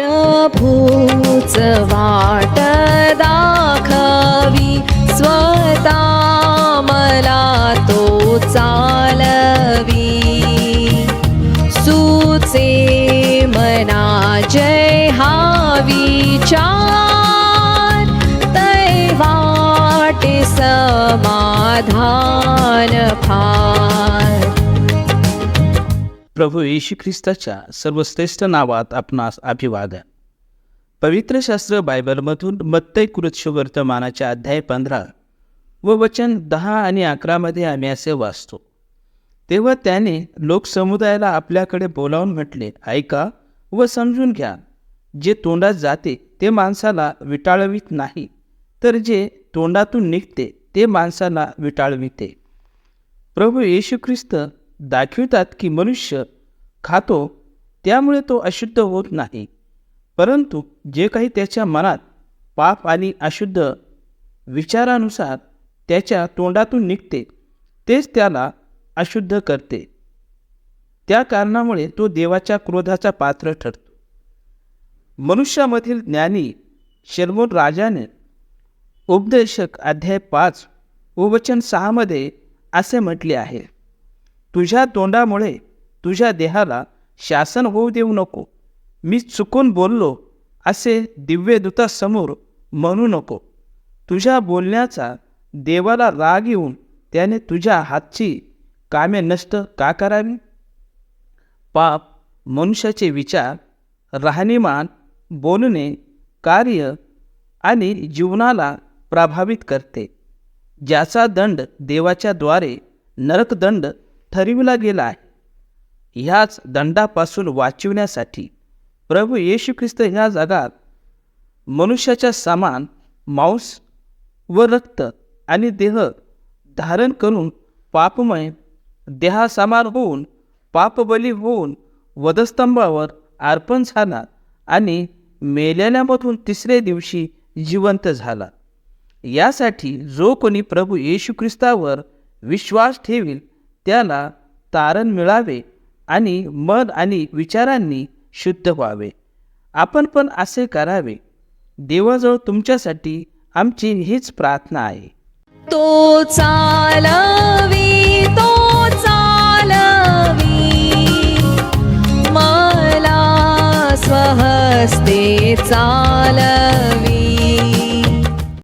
प्रभूच वाट दाखवी, स्वतः मला तो चालवी. सुचे मना जय हा विचार, तै वाटे समाधान फार. प्रभू येशू ख्रिस्ताच्या सर्वश्रेष्ठ नावात आपणास अभिवादन. पवित्र शास्त्र बायबलमधून मत्तई वर्तमानाच्या अध्याय 15 व वचन 10 आणि 11 मध्ये आम्ही असे वाचतो. तेव्हा त्याने लोकसमुदायाला आपल्याकडे बोलावून म्हटले, ऐका व समजून घ्या. जे तोंडात जाते ते माणसाला विटाळवीत नाही, तर जे तोंडातून निघते ते माणसाला विटाळविते. प्रभू येशू ख्रिस्त दाखवितात की मनुष्य खातो त्यामुळे तो अशुद्ध होत नाही, परंतु जे काही त्याच्या मनात पाप आणि अशुद्ध विचारानुसार त्याच्या तोंडातून निघते तेच त्याला अशुद्ध करते. त्या कारणामुळे तो देवाच्या क्रोधाचा पात्र ठरतो. मनुष्यामधील ज्ञानी शलोमोन राजाने उपदेशक अध्याय 5 व वचन 6 मध्ये असे म्हटले आहे, तुझ्या तोंडामुळे तुझ्या देहाला शासन होऊ देऊ नको. मी चुकून बोललो असे दिव्यदूतासमोर म्हणू नको. तुझ्या बोलण्याचा देवाला राग येऊन त्याने तुझ्या हातची कामे नष्ट का करावी. पाप मनुष्याचे विचार, राहणीमान, बोलणे, कार्य आणि जीवनाला प्रभावित करते, ज्याचा दंड देवाच्या द्वारे नरकदंड ठरविला गेला आहे. ह्याच दंडापासून वाचविण्यासाठी प्रभू येशू ख्रिस्त ह्या जगात मनुष्याच्या समान मांस व रक्त आणि देह धारण करून पापमय देहासमान होऊन पापबली होऊन वधस्तंभावर अर्पण झाला आणि मेलेल्यामधून तिसरे दिवशी जिवंत झाला. यासाठी जो कोणी प्रभू येशू ख्रिस्तावर विश्वास ठेवील त्याला तारण मिळावे आणि मन आणि विचारांनी शुद्ध व्हावे. आपण पण असे करावे. देवाजवळ तुमच्यासाठी आमची हीच प्रार्थना आहे. तो चालवितो